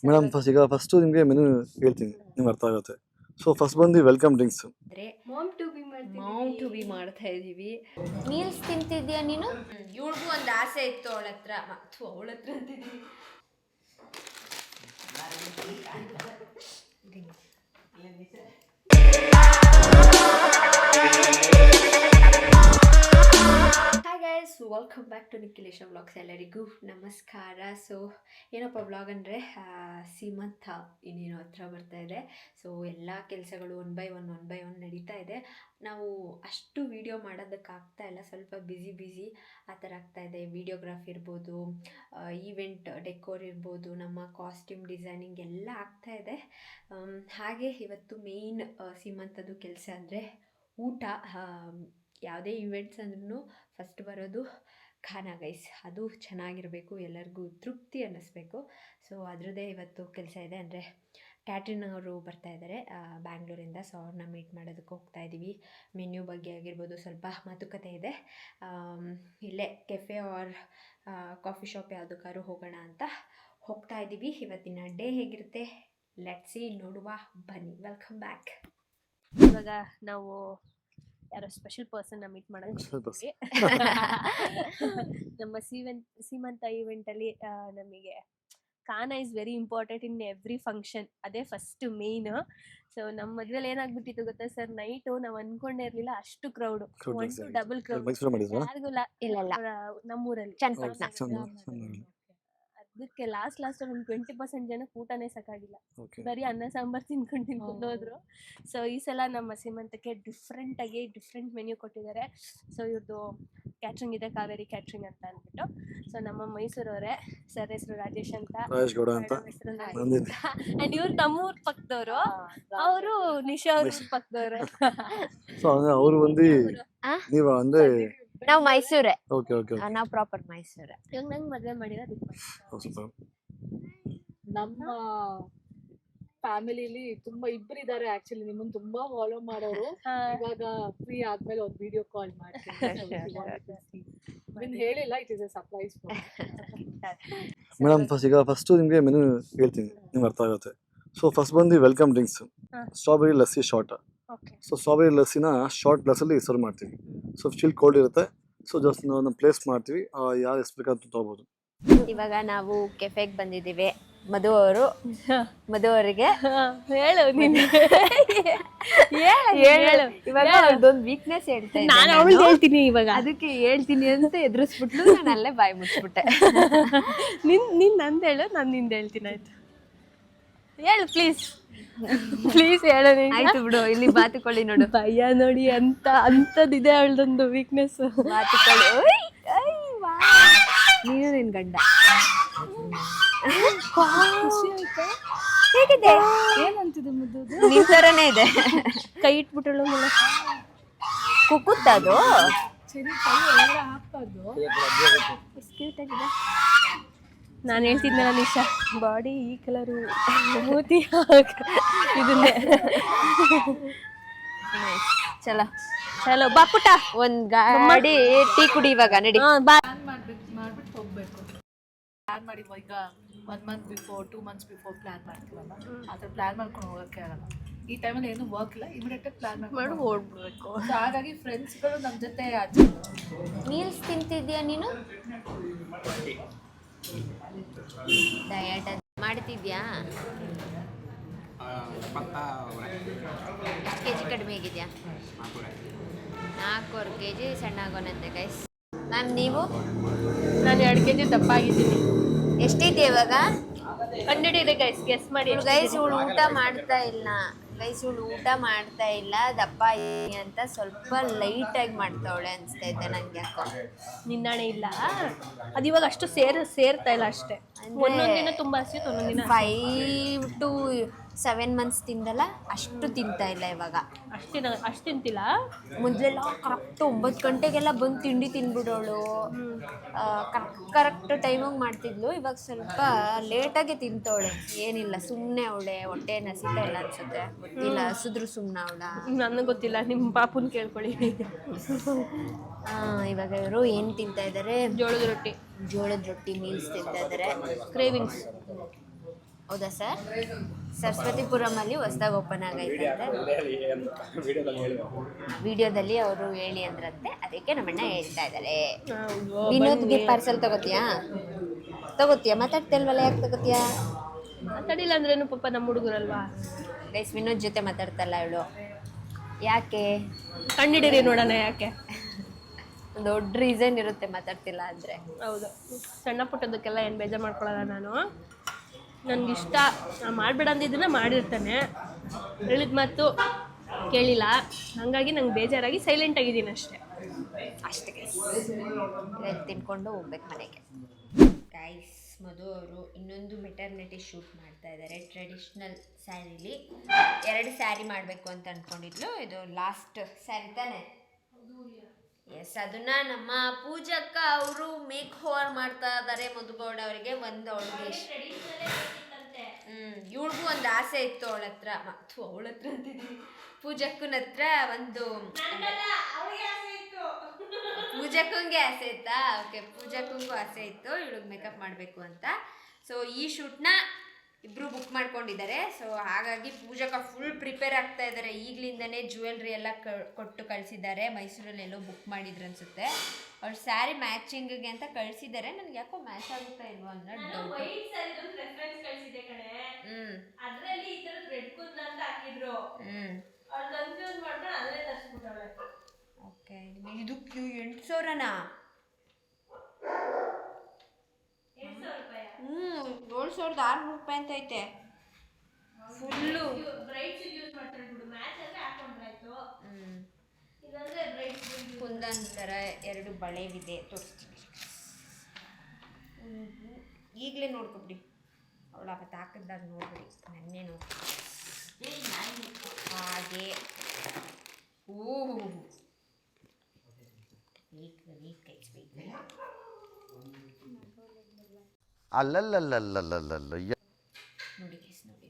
Madam first ನಿಮಗೆ menu ಹೇಳ್ತೀನಿ, ನಿಮ್ಗೆ ಅರ್ಥ ಆಗುತ್ತೆ. ಸೊ ಫಸ್ಟ್ ಬಂದು welcome drinks. Mom to be ಮಾಡ್ತಾ ಇದೀವಿ. ಮೀಲ್ಸ್ ತಿಂತಿದ್ಯಾ ನೀನು? ಇವಳಿಗೂ ಒಂದು ಆಸೆ ಇತ್ತು ಅವಳ ಹತ್ರ ಅಂತಿದ್ದೀವಿ. Hi guys, welcome back to Nikhilesh vlogs. ಎಲ್ಲರಿಗೂ ನಮಸ್ಕಾರ. ಸೊ ಏನಪ್ಪ ವ್ಲಾಗ್ ಅಂದರೆ ಸೀಮಂತ ಇನ್ನೇನು ಹತ್ರ ಬರ್ತಾ ಇದೆ. ಸೊ ಎಲ್ಲ ಕೆಲಸಗಳು ಒನ್ ಬೈ ಒನ್ ನಡೀತಾ ಇದೆ. ನಾವು ಅಷ್ಟು ವೀಡಿಯೋ ಮಾಡೋದಕ್ಕಾಗ್ತಾ ಇಲ್ಲ, ಸ್ವಲ್ಪ ಬ್ಯುಸಿ ಆ ಥರ ಆಗ್ತಾಯಿದೆ. ವೀಡಿಯೋಗ್ರಾಫಿ ಇರ್ಬೋದು, ಈವೆಂಟ್ ಡೆಕೋರ್ ಇರ್ಬೋದು, ನಮ್ಮ ಕಾಸ್ಟ್ಯೂಮ್ ಡಿಸೈನಿಂಗ್ ಎಲ್ಲ ಆಗ್ತಾಯಿದೆ. ಹಾಗೆ ಇವತ್ತು ಮೇಯ್ನ್ ಸೀಮಂತದ್ದು ಕೆಲಸ ಅಂದರೆ ಊಟ. ಯಾವುದೇ ಈವೆಂಟ್ಸ್ ಅಂದ್ರೂ ಫಸ್ಟ್ ಬರೋದು ಖಾನ ಗೈಸ್. ಅದು ಚೆನ್ನಾಗಿರಬೇಕು, ಎಲ್ಲರಿಗೂ ತೃಪ್ತಿ ಅನ್ನಿಸ್ಬೇಕು. ಸೊ ಅದರದ್ದೇ ಇವತ್ತು ಕೆಲಸ ಇದೆ. ಅಂದರೆ ಕ್ಯಾಟ್ರಿನ್ ಅವರು ಬರ್ತಾ ಇದ್ದಾರೆ ಬ್ಯಾಂಗ್ಳೂರಿಂದ. ಸೊ ಅವ್ರನ್ನ ಮೀಟ್ ಮಾಡೋದಕ್ಕೆ ಹೋಗ್ತಾ ಇದ್ದೀವಿ. ಮೆನ್ಯೂ ಬಗ್ಗೆ ಆಗಿರ್ಬೋದು ಸ್ವಲ್ಪ ಮಾತುಕತೆ ಇದೆ. ಇಲ್ಲೇ ಕೆಫೆ ಆರ್ ಕಾಫಿ ಶಾಪ್ ಯಾವುದಕ್ಕಾದ್ರೂ ಹೋಗೋಣ ಅಂತ ಹೋಗ್ತಾ ಇದ್ದೀವಿ. ಇವತ್ತಿನ ಡೇ ಹೇಗಿರುತ್ತೆ ಲೆಟ್ಸ್ ಸಿ, ನೋಡುವ ಬನ್ನಿ. Welcome back. ಇವಾಗ ನಾವು ಯಾರೋ ಸ್ಪೆಷಲ್ ಪರ್ಸನ್ ಮೀಟ್ ಮಾಡೋದು ನಮ್ಮ ಸೀಮಂತ ಈವೆಂಟ್ ಅಲ್ಲಿ. ನಮಗೆ khana is very important in every function. ಅದೇ ಫಸ್ಟ್ ಮೇನ್. ಸೊ ನಮ್ಮ ಮದ್ವೆಲಿ ಏನಾಗ್ಬಿಟ್ಟಿತ್ತು ಗೊತ್ತಾ ಸರ್, ನೈಟು ನಾವು ಅನ್ಕೊಂಡೇ ಇರ್ಲಿಲ್ಲ ಅಷ್ಟು ಕ್ರೌಡ್, ಡಬಲ್ ಕ್ರೌಡ್. ಯಾರಿಗೂ ನಮ್ಮೂರಲ್ಲಿ ಅದಕ್ಕೆ ಲಾಸ್ಟ್ ಒಂದು 20% ಜನಕ್ಕೆ ಊಟನೇ ಸಾಕಾಗಿಲ್ಲ. ಬರೀ ಅನ್ನ ಸಾಂಬಾರ್ ತಿನ್ಕೊಂಡು ಹೋದ್ರು. ಸೊ ಈ ಸಲ ನಮ್ಮ ಸೀಮಂತಕ್ಕೆ ಡಿಫ್ರೆಂಟ್ ಮೆನ್ಯೂ ಕೊಟ್ಟಿದ್ದಾರೆ. ಸೊ ಇವ್ರದ್ದು ಕ್ಯಾಟ್ರಿಂಗ್ ಇದೆ, ಕಾವೇರಿ ಕ್ಯಾಟ್ರಿಂಗ್ ಅಂತ ಅಂದ್ಬಿಟ್ಟು. ಸೊ ನಮ್ಮ ಮೈಸೂರವರೇ, ಸರ್ ಹೆಸರು ರಾಜೇಶ್ ಅಂತ, ಅಂಡ್ ಇವ್ರು ನಮ್ಮೂರ್ ಪಕ್ಕದವರು, ಅವರು ನಿಶಾ ಅವ್ರ ಪಕ್ಕದವರು. ನಾವು ಮೈಸೂರೇ, ನಾವು ಪ್ರಾಪರ್ ಮೈಸೂರೇ. ಇವಾಗ ನಂಗೆ ಮದ್ವೆ ಮಾಡಿರೋದು ನಮ್ಮ ಫ್ಯಾಮಿಲಿಲಿ ತುಂಬಾ ಇಬ್ರು ಇದಾರೆ. ಆಕ್ಚುಲಿ ನಿಮ್ಮನ್ನ ತುಂಬಾ ಫಾಲೋ ಮಾಡೋರು. ಇವಾಗ ಫ್ರೀ ಆದ್ಮೇಲೆ ಒಂದು ವಿಡಿಯೋ ಕಾಲ್ ಮಾಡ್ತೀನಿ. ಹೇಳಿಲ್ಲ, it is a surprise. Madam first ನಿಮಗೆ ಮೆನು ಹೇಳ್ತೀನಿ, ನಿಮ್ಗೆ ಅರ್ಥ ಆಗುತ್ತೆ. ಸೊ ಫಸ್ಟ್ ಬಂದು welcome drinks, strawberry lassi short. So strawberry ಲಸ್ಸಿನ ಶಾರ್ಟ್ ಗ್ಲಾಸಲ್ಲಿ ಸರ್ವ್ ಮಾಡ್ತೀವಿ. ಸೊ ಚಿಲ್ ಕೋಲ್ಡ್ ಇರುತ್ತೆ. ಸೊ ಜಸ್ಟ್ ನಾವು ಪ್ಲೇಸ್ ಮಾಡ್ತೀವಿ, ಯಾರು ಎಷ್ಟು ಬೇಕಾದ್ರೂ ತಗೋಬೋದು. ಇವಾಗ ನಾವು ಕೆಫೆಗೆ ಬಂದಿದ್ದೀವಿ. ಮಧು ಅವರಿಗೆ ಹೇಳು ನೀನು. ಇವಾಗ ಅವ್ರದ್ದೊಂದು ವೀಕ್ನೆಸ್ ಹೇಳ್ತಾ ನಾನು ಅವಳು ಹೇಳ್ತೀನಿ ಇವಾಗ, ಅದಕ್ಕೆ ಹೇಳ್ತೀನಿ ಅಂತ ಎದುರಿಸ್ಬಿಟ್ಲು. ನಾನು ಅಲ್ಲೇ ಬಾಯಿ ಮುಚ್ಚಿಬಿಟ್ಟೆ. ನಿನ್ ನಂದು ಹೇಳು, ನಾನು ನಿಂದು ಹೇಳ್ತೀನಿ. ಆಯ್ತು, ಹೇಳು ಪ್ಲೀಸ್ ಹೇಳು. ಆಯ್ತು ಬಿಡು, ಇಲ್ಲಿ ಬಾತುಕೊಳ್ಳಿ ನೋಡು. ಭಯ ನೋಡಿ ಅಂತದಿದೆ ಅವಳದೊಂದು ವೀಕ್ನೆಸ್. ಬಾತುಕೊಳ್ಳಿ. ನೀನು ನಿನ್ ಗಂಡ ಹೇಗಿದೆ? ಏನಂತಿದೆ ಮುದ್ದು? ನಿನ್ ಥರನೇ ಇದೆ. ಕೈ ಇಟ್ಬಿಟ್ಟಳು ಕುಕ್ಕುತ್ತದು. ನಾನು ಹೇಳ್ತಿದ್ನಲ್ಲ ನಿಶಾ, ಬಾಡಿ ಈ ಕಲರು, ಮೂತಿ ಇದನ್ನೇ. ಚಲೋ ಬಾಪುಟ, ಒಂದ್ ಗಾಡಿ ಟೀ ಕುಡಿ ಇವಾಗ. ನಡಿ ಮಾಡ್ಬಿಟ್ಟು ಹೋಗ್ಬೇಕು. ಪ್ಲಾನ್ ಮಾಡಿದ್ವ ಈಗ 1 month before, 2 months before plan ಮಾಡ್ತೀವಲ್ಲ, ಆ ಥರ ಪ್ಲಾನ್ ಮಾಡ್ಕೊಂಡು ಹೋಗೋಕ್ಕೆ ಆಗಲ್ಲ. ಈ ಟೈಮಲ್ಲಿ ಏನು ವರ್ಕ್ ಇಲ್ಲ, ಇಮಿಡಿಯೇಟ್ ಪ್ಲಾನ್ ಮಾಡಿ ಓಡ್ಬಿಡ್ಬೇಕು. ಸೊ ಹಾಗಾಗಿ ಫ್ರೆಂಡ್ಸ್ಗಳು ನಮ್ಮ ಜೊತೆ ಮೀಲ್ಸ್ ತಿಂತಿದ್ಯಾ ನೀನು? ಡಯಟ್ ಮಾಡ್ತಿದ್ಯಾ? ಎಷ್ಟು ಕೆಜಿ ಕಡಿಮೆ ಆಗಿದ್ಯಾ? 4 kg ಸಣ್ಣ ಆಗೋನಂತೆ ಗೈಸ್. ಮ್ಯಾಮ್ ನೀವು? ನಾನು 2 kg ದಪ್ಪ ಆಗಿದ್ದೀನಿ. ಎಷ್ಟೈತೆ ಇವಾಗ? ಕಂಡಿಡಿದೆ ಗೈಸ್, ಗೆಸ್ ಮಾಡಿ. ಗೈಸ್ ಇವಳು ಊಟ ಮಾಡ್ತಾ ಇಲ್ಲ, ದಪ್ಪ ಅಂತ ಸ್ವಲ್ಪ ಲೈಟಾಗಿ ಮಾಡ್ತಾವಳೆ ಅನಿಸ್ತೈತೆ ನನಗೆ. ಯಾಕೋ ನಿನ್ನಾಣೆ ಇಲ್ಲ, ಅದು ಇವಾಗ ಅಷ್ಟು ಸೇರ್ತಾ ಇಲ್ಲ ಅಷ್ಟೇ. ಒಂದೊಂದಿನ ತುಂಬ ಹಸಿಯುತ್ತೆ, ಒಂದೊಂದಿನ 5 to 7 months ತಿಂದಲ್ಲ, ಅಷ್ಟು ತಿಂತಾ ಇಲ್ಲ ಇವಾಗ. ಅಷ್ಟು ತಿಂತಿಲ್ಲ. ಮೊದಲೆಲ್ಲ ಕರೆಕ್ಟ್ 9 ಗಂಟೆಗೆಲ್ಲ ಬಂದು ತಿಂಡಿ ತಿಂದ್ಬಿಡೋಳು, ಕರೆಕ್ಟ್ ಟೈಮಿಗೆ ಮಾಡ್ತಿದ್ಲು. ಇವಾಗ ಸ್ವಲ್ಪ ಲೇಟಾಗಿ ತಿಂತವಳೆ. ಏನಿಲ್ಲ, ಸುಮ್ಮನೆ ಅವಳೆ ಹೊಟ್ಟೆ ನಸಿತಾ ಇಲ್ಲ ಅನ್ಸುತ್ತೆ, ಗೊತ್ತಿಲ್ಲ. ಹಸಿದ್ರು ಸುಮ್ಮನೆ ಅವಳ, ನನಗೆ ಗೊತ್ತಿಲ್ಲ. ನಿಮ್ಮ ಪಾಪುನ ಕೇಳ್ಕೊಳ್ಳಿ. ಇವಾಗ ಇವರು ಏನು ತಿಂತಾ ಇದ್ದಾರೆ? ಜೋಳದ ರೊಟ್ಟಿ ಮೀಲ್ಸ್ ತಿಂತಾ ಇದ್ದಾರೆ. ಕ್ರೇವಿಂಗ್ಸ್. ಹೌದಾ ಸರ್? ಸರಸ್ವತಿಪುರಮಲ್ಲಿ ಹೊಸ್ದಾಗಿ ಓಪನ್ ಆಗೈತೆ. ವಿಡಿಯೋದಲ್ಲಿ ಅವರು ಹೇಳಿ ಅಂದ್ರಂತೆ, ಅದಕ್ಕೆ ನಮ್ಮಣ್ಣ ಹೇಳ್ತಾ ಇದ್ದಾರೆ. ವಿನೋದ್ಗೆ ಪಾರ್ಸೆಲ್ ತಗೋತೀಯಾ? ಮಾತಾಡ್ತಿಲ್ವಲ್ಲ, ಯಾಕೆ ತಗೋತೀಯಾ? ಮಾತಾಡಿಲ್ಲ ಅಂದ್ರೇನು ಪಾಪ ನಮ್ಮ ಹುಡುಗರಲ್ವಾ. ಗೈಸ್, ವಿನೋದ್ ಜೊತೆ ಮಾತಾಡ್ತಲ್ಲ ಇವಳು, ಯಾಕೆ? ಕಣ್ಣಿಡಿರಿ ನೋಡೋಣ ಯಾಕೆ. ದೊಡ್ಡ ರೀಸನ್ ಇರುತ್ತೆ ಮಾತಾಡ್ತಿಲ್ಲ ಅಂದರೆ. ಹೌದು, ಸಣ್ಣ ಪುಟ್ಟದಕ್ಕೆಲ್ಲ ಏನು ಬೇಜಾರು ಮಾಡ್ಕೊಳ್ಳಲ್ಲ ನಾನು. ನನಗಿಷ್ಟ, ಮಾಡಬೇಡ ಅಂದಿದ್ದನ್ನ ಮಾಡಿರ್ತಾನೆ, ಹೇಳಿದ ಮಾತು ಕೇಳಿಲ್ಲ, ಹಾಗಾಗಿ ನಂಗೆ ಬೇಜಾರಾಗಿ ಸೈಲೆಂಟ್ ಆಗಿದ್ದೀನಿ ಅಷ್ಟೇ. ಇದೆಲ್ಲ ತಿನ್ಕೊಂಡು ಹೋಗ್ಬೇಕು ಮನೆಗೆ. ಗೈಸ್, ಮಧು ಅವರು ಇನ್ನೊಂದು ಮೆಟರ್ನಿಟಿ ಶೂಟ್ ಮಾಡ್ತಾ ಇದ್ದಾರೆ ಟ್ರೆಡಿಷ್ನಲ್ ಸ್ಯಾರಿಲಿ. 2 ಸ್ಯಾರಿ ಮಾಡಬೇಕು ಅಂತ ಅಂದ್ಕೊಂಡಿದ್ಲು. ಇದು ಲಾಸ್ಟ್ ಸ್ಯಾರಿ ತಾನೆ? ಎಸ್, ಅದನ್ನ ನಮ್ಮ ಪೂಜಕ್ಕ ಅವರು ಮೇಕ್ ಓವರ್ ಮಾಡ್ತಾ ಇದ್ದಾರೆ. ಮಧುಗೌಡ ಅವರಿಗೆ ಒಂದು ಅವಳಿಗೆ ಇವಳಿಗೂ ಒಂದು ಆಸೆ ಇತ್ತು ಅವಳ ಹತ್ರ ಅಂತಿದ್ದೀನಿ, ಪೂಜಕ್ಕನ ಹತ್ರ ಒಂದು ಪೂಜಕ್ಕಂಗೆ ಆಸೆ ಇತ್ತಾ? ಓಕೆ, ಪೂಜಕ್ಕಂಗೂ ಆಸೆ ಇತ್ತು ಇವಳಿಗೆ ಮೇಕಪ್ ಮಾಡಬೇಕು ಅಂತ. ಸೊ ಈ ಶೂಟ್ನ ಇಬ್ಬರು ಬುಕ್ ಮಾಡ್ಕೊಂಡಿದ್ದಾರೆ. ಸೊ ಹಾಗಾಗಿ ಪೂಜಕ ಫುಲ್ ಪ್ರಿಪೇರ್ ಆಗ್ತಾ ಇದ್ದಾರೆ. ಈಗಲಿಂದನೇ ಜ್ಯುವೆಲ್ರಿ ಎಲ್ಲ ಕೊಟ್ಟು ಕಳಿಸಿದ್ದಾರೆ. ಮೈಸೂರಲ್ಲಿ ಎಲ್ಲೋ ಬುಕ್ ಮಾಡಿದ್ರು ಅನ್ಸುತ್ತೆ. ಅವ್ರು ಸ್ಯಾರಿ ಮ್ಯಾಚಿಂಗ್ಗೆ ಅಂತ ಕಳಿಸಿದ್ದಾರೆ. ನನಗೆ ಯಾಕೋ ಮ್ಯಾಚ್ ಆಗುತ್ತಾ ಇಲ್ವಾ ಅನ್ನೋ ಡೌಟ್. ಓಕೆ, ಇದು 8,000ನಾ? 7,600 ರೂಪಾಯಿ ಅಂತ ಐತೆ ಫುಲ್ಲು. ಕುಂದನ್ ಥರ 2 ಬಳೆವಿದೆ, ತೋರಿಸ್ತೀನಿ. ಈಗಲೇ ನೋಡ್ಕೊಬಿಡಿ, ಅವಳು ಅವತ್ತು ಹಾಕಿದಾಗ ನೋಡ್ಬಿಡಿ, ನನ್ನೇ ನೋಡಿ ಹಾಗೆ. ಅಲ್ಲಲ್ಲಲ್ಲಲ್ಲಲ್ಲಲ್ಲ ನೋಡಿ ಗೈಸ್, ನೋಡಿ.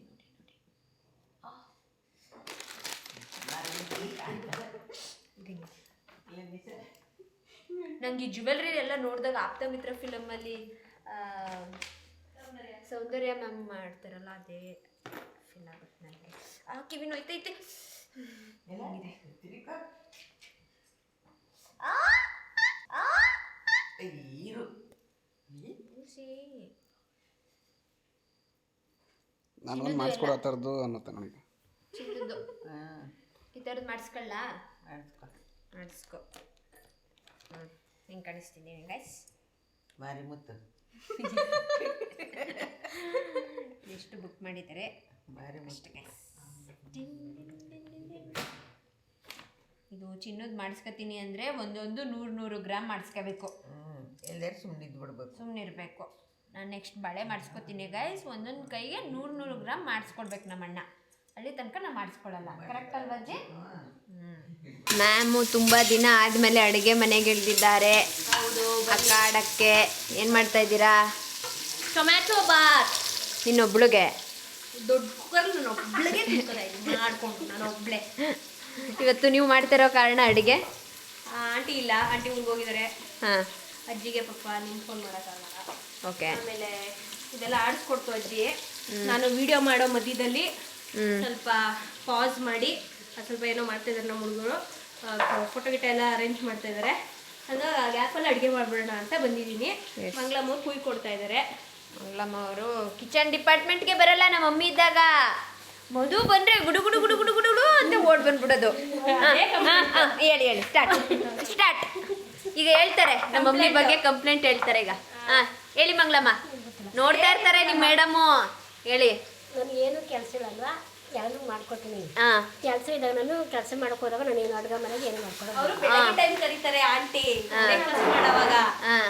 ನಂಗೆ ಈ ಜ್ಯುವೆಲ್ರಿ ಎಲ್ಲ ನೋಡಿದಾಗ ಆಪ್ತಮಿತ್ರ ಫಿಲಮಲ್ಲಿ ಸೌಂದರ್ಯ ಮ್ಯಾಮ್ ಮಾಡ್ತಾರಲ್ಲ, ಅದೇ ಫೀಲ್ ಆಗುತ್ತೆ ನನಗೆ. ಆ ಕಿವಿನೂ ಐತೈತೆ. ನಾನು ಒಂದು ಮಾಡಿಸ್ಕೊಡೋ ಆ ಥರದ್ದು ಅನ್ನತ್ತೆ ನನಗೆ. ಚಿನ್ನದ್ದು ಈ ಥರದ್ದು ಮಾಡಿಸ್ಕೊಳ್ಳ? ಮಾಡಿಸ್ಕೊ. ಹಿಂಗೆ ಕಾಣಿಸ್ತೀನಿ ಗೈಸ್. ಭಾರಿ ಮುತ್ತು ಎಷ್ಟು ಬುಕ್ ಮಾಡಿದ್ದಾರೆ ಭಾರಿ ಅಷ್ಟೇ ಗೈಸ್. ಇದು ಚಿನ್ನದ ಮಾಡಿಸ್ಕೊತೀನಿ ಅಂದರೆ ಒಂದೊಂದು 100 ಗ್ರಾಮ್ ಮಾಡಿಸ್ಕೋಬೇಕು. ಎಲ್ಲರೂ ಸುಮ್ಮನಿದ್ದು ಬಿಡ್ಬೇಕು, ಸುಮ್ಮನೆ ಇರಬೇಕು. ನಾನು ನೆಕ್ಸ್ಟ್ ಬಳೆ ಮಾಡಿಸ್ಕೊತೀನಿ ಗೈಸ್. ಒಂದೊಂದು ಕೈಗೆ 100 ಗ್ರಾಮ್ ಮಾಡಿಸ್ಕೊಡ್ಬೇಕು ನಮ್ಮಣ್ಣ. ಅಲ್ಲಿ ತನಕ ನಾವು ಮಾಡಿಸ್ಕೊಳ್ಳಲ್ಲ. ಕರೆಕ್ಟ್ ಅಲ್ವಾಜಿ? ಮ್ಯಾಮು ತುಂಬ ದಿನ ಆದಮೇಲೆ ಅಡುಗೆ ಮನೆಗೆ ಇಳಿದಿದ್ದಾರೆ. ಅಕ್ಕಾಡಕ್ಕೆ ಏನು ಮಾಡ್ತಾ ಇದ್ದೀರಾ? ಟೊಮ್ಯಾಟೊ ಬಾತ್. ನಿನ್ನೊಬ್ಳಿಗೆ ದೊಡ್ಡ ಕುಕ್ಕರ್ ನಾನು ಒಬ್ಳಿಗೆ ಮಾಡ್ಕೊಂಡು ನಾನು ಒಬ್ಳೆ. ಇವತ್ತು ನೀವು ಮಾಡ್ತಿರೋ ಕಾರಣ ಅಡುಗೆ? ಆಂಟಿ ಇಲ್ಲ, ಆಂಟಿ ಊರಿಗೆ ಹೋಗಿದ್ದಾರೆ. ಹಾಂ, ಅಜ್ಜಿಗೆ ಪಾಪ ನಿಂತ್ಕೊಂಡು ಮಾಡೋಕ್ಕಾಗಲ್ಲ. ಓಕೆ. ಆಮೇಲೆ ಇದೆಲ್ಲ ಆಡಿಸ್ಕೊಡ್ತು ಅಜ್ಜಿ. ನಾನು ವಿಡಿಯೋ ಮಾಡೋ ಮಧ್ಯದಲ್ಲಿ ಸ್ವಲ್ಪ ಪಾಸ್ ಮಾಡಿ ಸ್ವಲ್ಪ ಏನೋ ಮಾಡ್ತಾಯಿದ್ದಾರೆ ನಮ್ಮ ಹುಡುಗರು. ಫೋಟೋ ಗಿಟ ಎಲ್ಲ ಅರೇಂಜ್ ಮಾಡ್ತಾ ಇದ್ದಾರೆ. ಹಂಗೆ ಗ್ಯಾಪಲ್ಲಿ ಅಡುಗೆ ಮಾಡ್ಬಿಡೋಣ ಅಂತ ಬಂದಿದ್ದೀನಿ. ಮಂಗಳಮ್ಮ ಕುಯ್ ಕೊಡ್ತಾ ಇದ್ದಾರೆ. ಮಂಗಳಮ್ಮ ಅವರು ಕಿಚನ್ ಡಿಪಾರ್ಟ್ಮೆಂಟ್ಗೆ ಬರಲ್ಲ. ನಮ್ಮ ಮಮ್ಮಿ ಇದ್ದಾಗ ಮಧು ಬಂದರೆ ಗುಡು ಗುಡು ಗುಡು ಗುಡು ಗುಡು ಅಂತ ಓಡ್ ಬಂದ್ಬಿಡೋದು. ಹೇಳಿ ಸ್ಟಾರ್ಟ್. ಈಗ ಹೇಳ್ತಾರೆ ನಮ್ಮ ಮಮ್ಮಿ ಬಗ್ಗೆ ಕಂಪ್ಲೇಂಟ್ ಹೇಳ್ತಾರೆ ಈಗ. ಹಾಂ ಹೇಳಿ ಮಂಗಳಮ್ಮ, ನೋಡ್ತಾ ಇರ್ತಾರೆ ನಿಮ್ಮ ಮೇಡಮು. ಹೇಳಿ. ನನಗೇನು ಕೆಲಸ ಇಲ್ಲಲ್ವಾ, ಎಲ್ಲರೂ ಮಾಡ್ಕೊತೀನಿ. ಕೆಲಸ ಇದ್ದಾಗ ನಾನು ಕೆಲಸ ಮಾಡಕ್ ಹೋದಾಗ ನಾನು ಏನು ಅಡುಗೆ ಮನೆಗೆ ಏನು ಮಾಡ್ಕೊಡೋದು. ಅವರು ಬೆಳಗ್ಗೆ ಟೈಮ್ ಕರೀತಾರೆ ಆಂಟಿ ಬ್ರೇಕ್ಫಾಸ್ಟ್ ಮಾಡೋವಾಗ.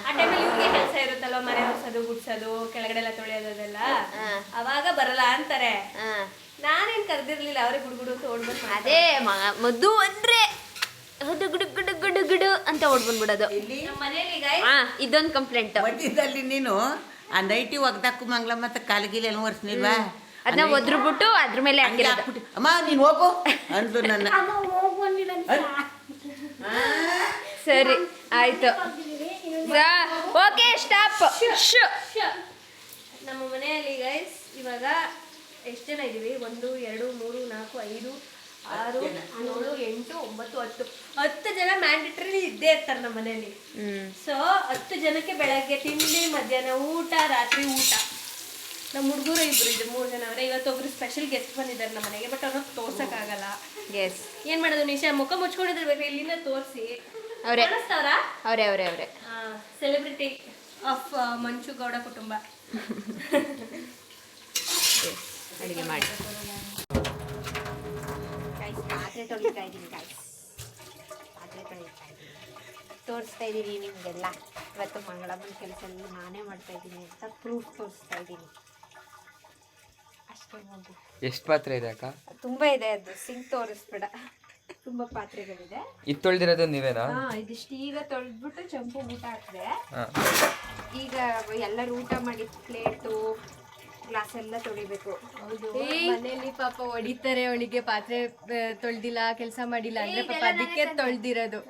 ಆ ಟೈಮಲ್ಲಿ ಇವ್ರಿಗೆ ಕೆಲಸ ಇರುತ್ತಲ್ವ, ಮನೆ ಹೊಸದು ಗುಡ್ಸೋದು, ಕೆಳಗಡೆ ಎಲ್ಲ ತೊಳೆಯೋದೆಲ್ಲ, ಅವಾಗ ಬರಲ್ಲ ಅಂತಾರೆ. ನಾನೇನು ಕರೆದಿರ್ಲಿಲ್ಲ, ಅವ್ರಿಗೆ ಗುಡುಗುಡು ಅಂತ ಓಡ್ಬೇಕು. ಅದೇ ಮಧು ಅಂದ್ರೆ ಗುಡು ಗುಡು ಗುಡು ಗುಡು ಗುಡು ಅಂತ ಓಡ್ ಬಂದ್ಬಿಡೋದು ನಮ್ಮ ಮನೇಲಿ. ಇದೊಂದು ಕಂಪ್ಲೇಂಟ್. ಮಧ್ಯದಲ್ಲಿ ನೀನು ಆ ನೈಟಿ ಒಗ್ದಾಕು ಮಂಗ್ಲಮ್ಮ ಮತ್ತೆ ಕಾಲಿಗಿಲ್ಲ ಎಲ್ಲ ಒರೆಸ್ನಿಲ್ವಾ? ಅದನ್ನ ಒದ್ರುಬಿಟ್ಟು ಅದ್ರ ಮೇಲೆ ಹಾಕ್ಬಿಟ್ಟು ಅಮ್ಮ ನೀನು ಹೋಗು ಅಂದ್ರು ನನ್ನ. ಸರಿ ಆಯ್ತು, ಓಕೆ ಸ್ಟಾಪ್. ನಮ್ಮ ಮನೆಯಲ್ಲಿ ಗೈಸ್ ಇವಾಗ ಎಷ್ಟು ಜನ ಇದ್ದೀವಿ? 1 2 3 4 5 6 7 8 9 10 ಜನ ಮ್ಯಾಂಡೇಟರಿ ಇದ್ದೇ ಇರ್ತಾರೆ ನಮ್ಮ ಮನೇಲಿ. ಸೊ 10 ಜನಕ್ಕೆ ಬೆಳಗ್ಗೆ ತಿಂಡಿ, ಮಧ್ಯಾಹ್ನ ಊಟ, ರಾತ್ರಿ ಊಟ. ನಮ್ಮ ಹುಡುಗರು ಇಬ್ರು ಇದೆ, 3 ಜನ ಅವರೇ. ಇವತ್ತೊಬ್ರು ಸ್ಪೆಷಲ್ ಗೆಸ್ಟ್ ಬಂದಿದ್ದಾರೆ ನಮ್ಮ ಮನೆಗೆ, ಬಟ್ ಅವ್ರನ್ನ ತೋರ್ಸಕ್ಕಾಗಲ್ಲ. ಎಸ್, ಏನ್ ಮಾಡೋದು ನಿಶಾ? ಮುಖ ಮುಚ್ಕೊಂಡಿದ್ರೆ ಇಲ್ಲಿಂದ ತೋರಿಸಿ ಅವರೇ ಕಾಣಿಸ್ತಾವ್ರಾ? ಅವರೇ ಸೆಲೆಬ್ರಿಟಿ ಆಫ್ ಮಂಚು ಗೌಡ ಕುಟುಂಬ. ಅಡುಗೆ ಮಾಡಿ ಪಾತ್ರೆ ತೊಳಿತಾ ಇದ್ದೀನಿ ತೋರಿಸ್ತಾ ಇದ್ದೀನಿ ನಿಮಗೆಲ್ಲ. ಇವತ್ತು ಮಂಗಳಮ್ಮನ ಕೆಲಸ ನಾನೇ ಮಾಡ್ತಾ ಇದ್ದೀನಿ ಅಂತ ಪ್ರೂಫ್ ತೋರಿಸ್ತಾ ಇದ್ದೀನಿ ಅಷ್ಟೇ. ನೋಡಿ ಎಷ್ಟು ಪಾತ್ರೆ ಇದೆ ಅಕ್ಕ? ತುಂಬ ಇದೆ, ಅದು ಸಿಂಕ್ ತೋರಿಸ್ಬೇಡ, ತುಂಬ ಪಾತ್ರೆಗಳಿದೆ. ಇದು ತೊಳೆದಿರೋದು ನೀವೇನಾ? ಇದಿಷ್ಟು ಈಗ ತೊಳೆದ್ಬಿಟ್ಟು ಚಂಪು ಊಟ ಹಾಕಿದೆ. ಈಗ ಎಲ್ಲರೂ ಊಟ ಮಾಡಿದ ಪ್ಲೇಟು ಗ್ಲಾಸ್ ಎಲ್ಲ ತೊಳಿಬೇಕು. ಮನೇಲಿ ಪಾಪ ಹೊಡಿತಾರೆ ಅವಳಿಗೆ, ಪಾತ್ರೆ ತೊಳ್ದಿಲ್ಲ, ಕೆಲಸ ಮಾಡಿಲ್ಲ ಅಂದ್ರೆ ಪಾಪ ಅದಕ್ಕೆ ತೊಳ್ದಿರೋದು.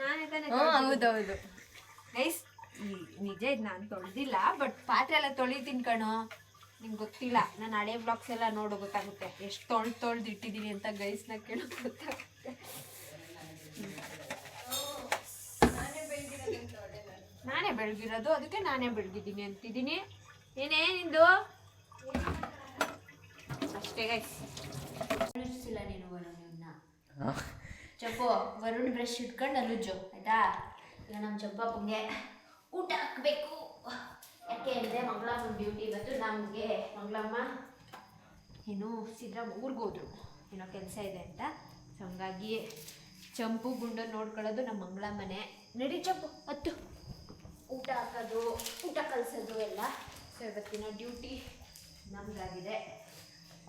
ಹೌದೌದು ಗೈಸ್, ನಿಜ ಇದು ನಾನು ತೊಳೆದಿಲ್ಲ, ಬಟ್ ಪಾತ್ರೆ ಎಲ್ಲ ತೊಳಿತೀನಿ ಕಣೋ. ನಿಮ್ಗೆ ಗೊತ್ತಿಲ್ಲ, ನಾನು ಹಳೆ ಬ್ಲಾಗ್ಸ್ ಎಲ್ಲ ನೋಡು ಗೊತ್ತಾಗುತ್ತೆ ಎಷ್ಟು ತೊಳ್ದು ಇಟ್ಟಿದ್ದೀನಿ ಅಂತ. ಗೈಸ್ನ ಕೇಳೋಕೆ ಗೊತ್ತಾಗುತ್ತೆ. ನಾನೇ ಬೆಳಗಿರೋದು, ಅದಕ್ಕೆ ನಾನೇ ಬೆಳಗಿದ್ದೀನಿ ಅಂತಿದ್ದೀನಿ. ಏನೇ ನಿಂದು ಅಷ್ಟೇ ಗೈಸ್. ಅನುಜ್ಜಿಲ್ಲ ನೀನು ವರುಣ್ನ. ಚಪ್ಪು ವರುಣ್ ಬ್ರಷ್ ಇಟ್ಕೊಂಡು ಅನುಜ್ಜು ಆಯ್ತಾ. ಈಗ ನಮ್ಮ ಚಪ್ಪಪ್ಪಂಗೆ ಊಟ ಹಾಕಬೇಕು. ಯಾಕೆ ಅಂದರೆ ಮಂಗಳಮ್ಮನ ಡ್ಯೂಟಿ ಇವತ್ತು. ನಮಗೆ ಮಂಗಳಮ್ಮ ಏನು ಸಿದ್ರಾಮ್ ಊರಿಗೆ ಹೋದ್ರು, ಏನೋ ಕೆಲಸ ಇದೆ ಅಂತ. ಸೊ ಹಂಗಾಗಿ ಚಂಪು ಗುಂಡು ನೋಡ್ಕೊಳ್ಳೋದು ನಮ್ಮ ಮಂಗಳಮ್ಮನೆ. ನಡಿ ಚಂಪು ಹತ್ತು, ಊಟ ಹಾಕೋದು, ಊಟ ಕಲಿಸೋದು ಎಲ್ಲ. ಸೊ ಇವತ್ತಿನ ಡ್ಯೂಟಿ ನಮಗಾಗಿದೆ.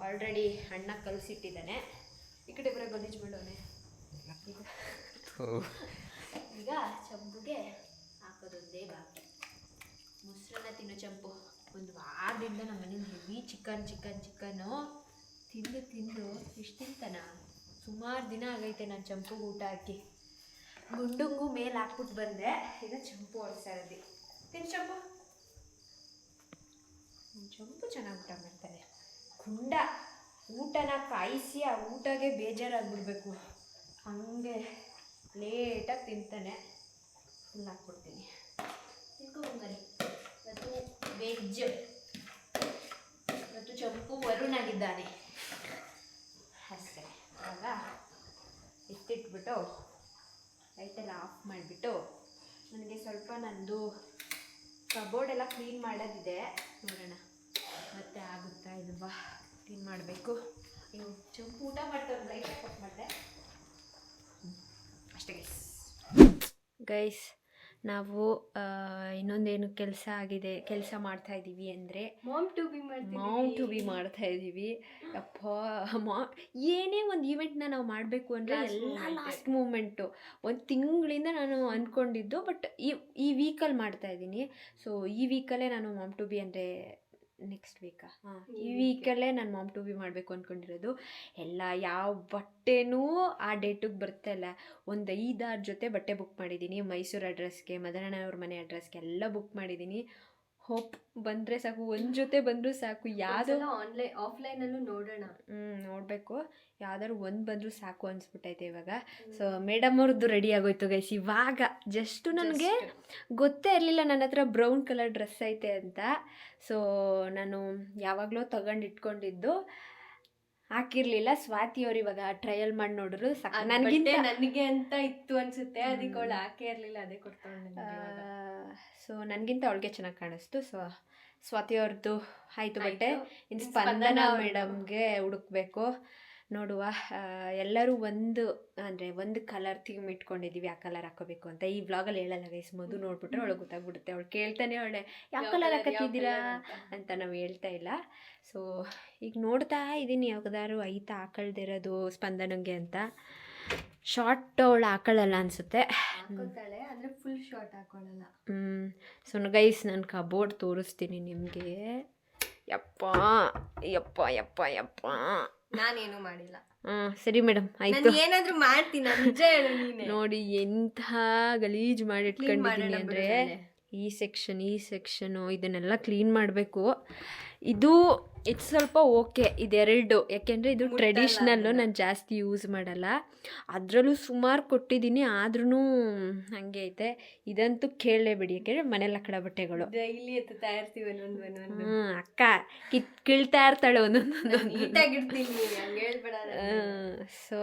ಆಲ್ರೆಡಿ ಅಣ್ಣ ಕಲಿಸಿಟ್ಟಿದ್ದಾನೆ. ಈ ಕಡೆ ಬರೋ ಗಲೀಜು ಮಾಡೋನೆ. ಈಗ ಚಂಪುಗೆ ಹಾಕೋದೊಂದೇ ಬಾಕಿ. ಮೊಸರನ್ನ ತಿನ್ನೋ ಚಂಪು. ಒಂದು ವಾರದಿಂದ ನಮ್ಮ ಮನೇಲಿ ಹೆವಿ ಚಿಕನ್ನು ತಿಂದು ಇಷ್ಟು ತಿಂತಾನ. ಸುಮಾರು ದಿನ ಆಗೈತೆ ನಾನು ಚಂಪುಗೆ ಊಟ ಹಾಕಿ. ಗುಂಡುಂಗು ಮೇಲೆ ಹಾಕ್ಬಿಟ್ಟು ಬಂದೆ. ಈಗ ಚಂಪು ಹೊಡ್ಸಾ ಇದ್ದಿ. ತಿನ್ನು ಚಂಪು. ಚಂಪು ಚೆನ್ನಾಗಿ ಊಟ ಮಾಡ್ತಾನೆ. ಗುಂಡ ಊಟನ ಕಾಯಿಸಿ ಆ ಊಟಗೆ ಬೇಜಾರಾಗ್ಬಿಡ್ಬೇಕು, ಹಂಗೆ ಲೇಟಾಗಿ ತಿಂತಾನೆ. ಫುಲ್ ಹಾಕ್ಬಿಡ್ತೀನಿ. ತಿನ್ಕೊಂಬರಿ. ಇವತ್ತು ವೆಜ್. ಇವತ್ತು ಚಂಪು ವರುಣ್ ಆಗಿದ್ದಾನೆ ಅಷ್ಟೇ. ಆಗ ಎತ್ತಿಟ್ಬಿಟ್ಟು ಲೈಟೆಲ್ಲ ಆಫ್ ಮಾಡಿಬಿಟ್ಟು ನನಗೆ ಸ್ವಲ್ಪ ನಂದು ಕಬೋರ್ಡೆಲ್ಲ ಕ್ಲೀನ್ ಮಾಡೋದಿದೆ. ನೋಡೋಣ ಮತ್ತೆ ಆಗುತ್ತಾ ಇಲ್ವಾ. ಕ್ಲೀನ್ ಮಾಡಬೇಕು. ನೀವು ಚಂಪು ಊಟ ಮಾಡ್ತಾರೆ, ಲೈಟ್ ಆಫ್ ಮಾಡಿದೆ ಅಷ್ಟೇ ಗೈಸ್. ನಾವು ಇನ್ನೊಂದೇನು ಕೆಲಸ ಮಾಡ್ತಾ ಇದ್ದೀವಿ ಅಂದರೆ ಮಾಮ್ ಟು ಬಿ ಮಾಡ್ತಾ ಇದ್ದೀವಿ. ಅಪ್ಪ ಏನೇ ಒಂದು ಈವೆಂಟ್ನ ನಾವು ಮಾಡಬೇಕು ಅಂದರೆ ಎಲ್ಲ ಲಾಸ್ಟ್ ಮೂಮೆಂಟು. ಒಂದು ತಿಂಗಳಿಂದ ನಾನು ಅಂದ್ಕೊಂಡಿದ್ದು, ಬಟ್ ಈ ವೀಕಲ್ಲಿ ಮಾಡ್ತಾ ಇದ್ದೀನಿ. ಸೊ ಈ ವೀಕಲ್ಲೇ ನಾನು ಮಾಮ್ ಟು ಬಿ ಅಂದರೆ ನೆಕ್ಸ್ಟ್ ವೀಕಾ ಈ ವೀಕಲ್ಲೇ ನಾನು ಮಾಮ್ ಟು ಬಿ ಮಾಡಬೇಕು ಅಂದ್ಕೊಂಡಿರೋದು. ಎಲ್ಲ ಯಾವ ಬಟ್ಟೆನೂ ಆ ಡೇಟಿಗೆ ಬರ್ತಾ ಇಲ್ಲ. ಒಂದು 5-6 ಜೊತೆ ಬಟ್ಟೆ ಬುಕ್ ಮಾಡಿದ್ದೀನಿ. ಮೈಸೂರು ಅಡ್ರೆಸ್ಗೆ, ಮದನಣ್ಣವ್ರ ಮನೆ ಅಡ್ರೆಸ್ಗೆ ಎಲ್ಲ ಬುಕ್ ಮಾಡಿದ್ದೀನಿ. ಹೋಪ್ ಬಂದರೆ ಸಾಕು, ಒಂದು ಜೊತೆ ಬಂದರೂ ಸಾಕು. ಯಾವುದೋ ಆಫ್ಲೈನಲ್ಲೂ ನೋಡೋಣ. ನೋಡಬೇಕು, ಯಾವ್ದಾದ್ರು ಒಂದು ಬಂದರೂ ಸಾಕು ಅನಿಸ್ಬಿಟ್ಟೈತೆ ಇವಾಗ. ಸೊ ಮೇಡಮ್ ಅವ್ರದ್ದು ರೆಡಿ ಆಗೋಯ್ತು ಗೈಸ್. ಇವಾಗ ಜಸ್ಟು ನನಗೆ ಗೊತ್ತೇ ಇರಲಿಲ್ಲ ನನ್ನ ಹತ್ರ ಬ್ರೌನ್ ಕಲರ್ ಡ್ರೆಸ್ ಐತೆ ಅಂತ. ಸೊ ನಾನು ಯಾವಾಗಲೂ ತಗೊಂಡು ಇಟ್ಕೊಂಡಿದ್ದು, ಹಾಕಿರಲಿಲ್ಲ. ಸ್ವಾತಿ ಅವ್ರು ಇವಾಗ ಟ್ರಯಲ್ ಮಾಡಿ ನೋಡಿದ್ರು. ನನಗೆ ಅಂತ ಇತ್ತು ಅನ್ಸುತ್ತೆ, ಅದಕ್ಕೆ ಅವಳು ಹಾಕೇ ಇರಲಿಲ್ಲ, ಅದೇ ಕೊಡ್ಕೊಂಡು. ಸೊ ನನಗಿಂತ ಅವಳಿಗೆ ಚೆನ್ನಾಗಿ ಕಾಣಿಸ್ತು. ಸೊ ಸ್ವಾತಿ ಅವ್ರದ್ದು ಆಯಿತು ಬಟ್ಟೆ. ಇನ್ನು ಸ್ಪಂದನ ಮೇಡಮ್ಗೆ ಹುಡುಕ್ಬೇಕು. ನೋಡುವ. ಎಲ್ಲರೂ ಒಂದು ಕಲರ್ ಥೀಮ್ ಇಟ್ಕೊಂಡಿದ್ದೀವಿ, ಆ ಕಲರ್ ಹಾಕೋಬೇಕು ಅಂತ. ಈ ವ್ಲಾಗಲ್ಲಿ ಹೇಳಲ್ಲ ಗೈಸ್, ಮಧು ನೋಡ್ಬಿಟ್ರೆ ಅವಳಿಗೆ ಗೊತ್ತಾಗ್ಬಿಡುತ್ತೆ. ಅವಳು ಕೇಳ್ತಾನೆ ಅವಳೆ ಯಾವ ಕಲರ್ ಹಾಕತ್ತಿದ್ದೀರಾ ಅಂತ. ನಾವು ಹೇಳ್ತಾ ಇಲ್ಲ. ಸೊ ಈಗ ನೋಡ್ತಾ ಇದ್ದೀನಿ ಯಾವ್ದಾದ್ರು ಐತಾ ಹಾಕೊಳ್ದಿರೋದು ಸ್ಪಂದನಂಗೆ ಅಂತ. ಶಾರ್ಟ್ ಅವಳು ಹಾಕೊಳ್ಳಲ್ಲ ಅನಿಸುತ್ತೆ, ಅಂದರೆ ಫುಲ್ ಶಾರ್ಟ್ ಹಾಕೊಳ್ಳಲ್ಲ. ಸೊ ಗೈಸ್ ನಾನು ಕಬೋರ್ಡ್ ತೋರಿಸ್ತೀನಿ ನಿಮಗೆ. ಯಪ್ಪ ಯಪ್ಪ ಯಪ್ಪ ಯಪ್ಪ, ನಾನೇನು ಮಾಡಿಲ್ಲ. ಸರಿ ಮೇಡಮ್ ಆಯ್ತು, ಏನಾದರೂ ಮಾಡ್ತೀನಿ, ನಿಜ ಹೇಳು ನೀನೆ. ನೋಡಿ ಎಂಥ ಗಲೀಜು ಮಾಡಿ ಇಟ್ಕೊಂಡಿದ್ದೀನಿ ಅಂದರೆ ಈ ಸೆಕ್ಷನು ಇದನ್ನೆಲ್ಲ ಕ್ಲೀನ್ ಮಾಡಬೇಕು. ಇದು ಸ್ವಲ್ಪ ಓಕೆ ಇದೆರಡು, ಯಾಕೆಂದರೆ ಇದು ಟ್ರೆಡಿಷ್ನಲ್ಲು ನಾನು ಜಾಸ್ತಿ ಯೂಸ್ ಮಾಡಲ್ಲ. ಅದರಲ್ಲೂ ಸುಮಾರು ಕೊಟ್ಟಿದ್ದೀನಿ, ಆದ್ರೂ ಹಾಗೆ ಐತೆ. ಇದಂತೂ ಕೇಳಲೇಬೇಡಿ, ಯಾಕೆಂದರೆ ಮನೇಲಿ ಹಾಕೋ ಬಟ್ಟೆಗಳು ಡೈಲಿ ಎತ್ತಾ ಇರ್ತೀವಿ ಒಂದೊಂದು. ಅಕ್ಕ ಕೀಳ್ತಾ ಇರ್ತಾಳೆ ಒಂದೊಂದು. ನೀಟಾಗಿರ್ತೀನಿ, ಹಂಗೆ ಹೇಳ್ಬೇಡ. ಸೊ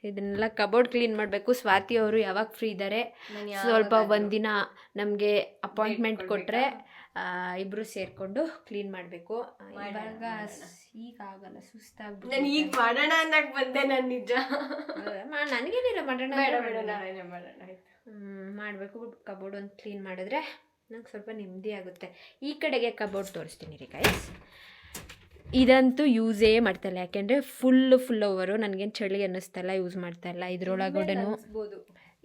ಇದನ್ನೆಲ್ಲ ಕಬೋರ್ಡ್ ಕ್ಲೀನ್ ಮಾಡಬೇಕು. ಸ್ವಾತಿ ಅವರು ಯಾವಾಗ ಫ್ರೀ ಇದ್ದಾರೆ ಸ್ವಲ್ಪ ಒಂದಿನ ನಮಗೆ ಅಪಾಯಿಂಟ್ಮೆಂಟ್ ಕೊಟ್ಟರೆ ಇಬ್ಬರು ಸೇರಿಕೊಂಡು ಕ್ಲೀನ್ ಮಾಡಬೇಕು. ಇವಾಗ ಈಗ ಆಗಲ್ಲ, ಸುಸ್ತಾಗ್ಬಿಟ್ಟು ನಾನು ಈಗ ಮಾಡೋಣ ಅನ್ನಕ್ಕೆ ಬಂದೆ. ನಾನು ನಿಜ ನನಗೇನಿಲ್ಲ, ಮಾಡೋಣ ನಾವೇನೇ ಮಾಡೋಣ. ಮಾಡಬೇಕು. ಕಬೋರ್ಡ್ ಒಂದು ಕ್ಲೀನ್ ಮಾಡಿದ್ರೆ ನಂಗೆ ಸ್ವಲ್ಪ ನೆಮ್ಮದಿ ಆಗುತ್ತೆ. ಈ ಕಡೆಗೆ ಕಬೋರ್ಡ್ ತೋರಿಸ್ತೀನಿ ರೀ ಗೈಸ್. ಇದಂತೂ ಯೂಸೇ ಮಾಡ್ತಾಯಿಲ್ಲ, ಯಾಕೆಂದರೆ ಫುಲ್ ಓವರು. ನನಗೇನು ಚಳಿ ಅನ್ನಿಸ್ತಲ್ಲ, ಯೂಸ್ ಮಾಡ್ತಾಯಿಲ್ಲ. ಇದ್ರೊಳಗಡೆನೂ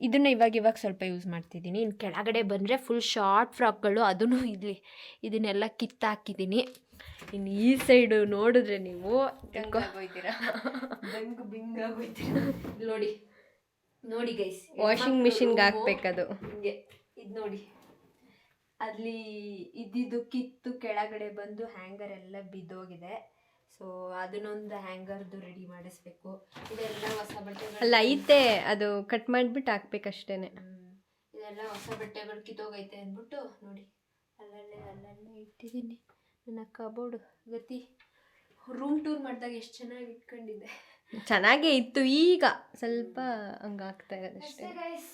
ಇದನ್ನು ಇವಾಗ ಸ್ವಲ್ಪ ಯೂಸ್ ಮಾಡ್ತಿದ್ದೀನಿ. ಇನ್ನು ಕೆಳಗಡೆ ಬಂದರೆ ಫುಲ್ ಶಾರ್ಟ್ ಫ್ರಾಕ್ಗಳು, ಅದೂ ಇದನ್ನೆಲ್ಲ ಕಿತ್ತಾಕಿದ್ದೀನಿ. ಇನ್ನು ಈ ಸೈಡು ನೋಡಿದ್ರೆ ನೀವು ನೋಡಿ ಗೈಸ್, ವಾಷಿಂಗ್ ಮಿಷಿನ್ಗೆ ಹಾಕ್ಬೇಕದು. ಹಿಂಗೆ ಇದು ನೋಡಿ, ಅಲ್ಲಿ ಇದ್ದಿದ್ದು ಕಿತ್ತು ಕೆಳಗಡೆ ಬಂದು ಹ್ಯಾಂಗರ್ ಎಲ್ಲ ಬಿದ್ದೋಗಿದೆ. ಸೊ ಅದನ್ನೊಂದು ಹ್ಯಾಂಗರ್ದು ರೆಡಿ ಮಾಡಿಸ್ಬೇಕು. ಇದೆಲ್ಲ ಹೊಸ ಬಟ್ಟೆಗಳು ಅಲ್ಲ ಐತೆ, ಅದು ಕಟ್ ಮಾಡಿಬಿಟ್ಟು ಹಾಕ್ಬೇಕಷ್ಟೇನೆ. ಇದೆಲ್ಲ ಹೊಸ ಬಟ್ಟೆಗಳು ಕಿತ್ತೋಗೈತೆ ಅಂದ್ಬಿಟ್ಟು ನೋಡಿ ಅಲ್ಲಲ್ಲೇ ಇಟ್ಟಿದ್ದೀನಿ. ನನ್ನ ಕಬೋರ್ಡ್ ಗತಿ ರೂಮ್ ಟೂರ್ ಮಾಡಿದಾಗ ಎಷ್ಟು ಚೆನ್ನಾಗಿ ಇಟ್ಕೊಂಡಿದ್ದೆ. ಚೆನ್ನಾಗೇ ಇತ್ತು, ಈಗ ಸ್ವಲ್ಪ ಹಂಗಾಗ್ತಾ ಇರೋದಷ್ಟೇ. ಗೈಸ್,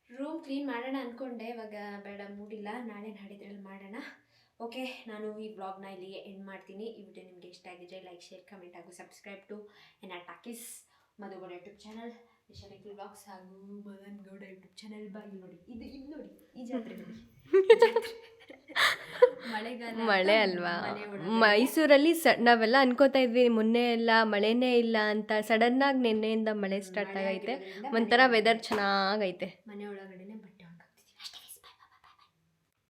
ರೂಮ್ ಕ್ಲೀನ್ ಮಾಡೋಣ ಅಂದ್ಕೊಂಡೆ, ಇವಾಗ ಬೇಡ, ಮೂಡಿಲ್ಲ. ನಾಳೆ ನಾಡಿದ್ರಲ್ಲಿ ಮಾಡೋಣ. ಓಕೆ, ನಾನು ಈ ವ್ಲಾಗ್ನ ಇಲ್ಲಿಗೆ ಎಂಡ್ ಮಾಡ್ತೀನಿ. ಈ ವಿಡಿಯೋ ನಿಮಗೆ ಇಷ್ಟ ಆಗಿದ್ರೆ ಲೈಕ್, ಶೇರ್, ಕಮೆಂಟ್ ಹಾಗೂ subscribe to talkies Madhugowda YouTube channel, Nishanikal vlogs ಹಾಗೂ ಮದನ್ ಗೌಡ ಯೂಟ್ಯೂಬ್ ಚಾನಲ್. ಬಾಯಿ ನೋಡಿ, ಇದು ನೋಡಿ, ಈ ಜಾತ್ರೆ ನೋಡಿ. ಮಳೆ ಅಲ್ವಾ, ಮೈಸೂರಲ್ಲಿ ನಾವೆಲ್ಲ ಅನ್ಕೋತಾ ಇದ್ವಿ ಮೊನ್ನೆ ಎಲ್ಲ ಮಳೆನೇ ಇಲ್ಲ ಅಂತ. ಸಡನ್ನಾಗಿ ನಿನ್ನೆಯಿಂದ ಮಳೆ ಸ್ಟಾರ್ಟ್ ಆಗೈತೆ. ಒಂಥರ ವೆದರ್ ಚೆನ್ನಾಗೈತೆ. ಮನೆ ಒಳಗಡೆನೆ ಬಟ್ಟೆ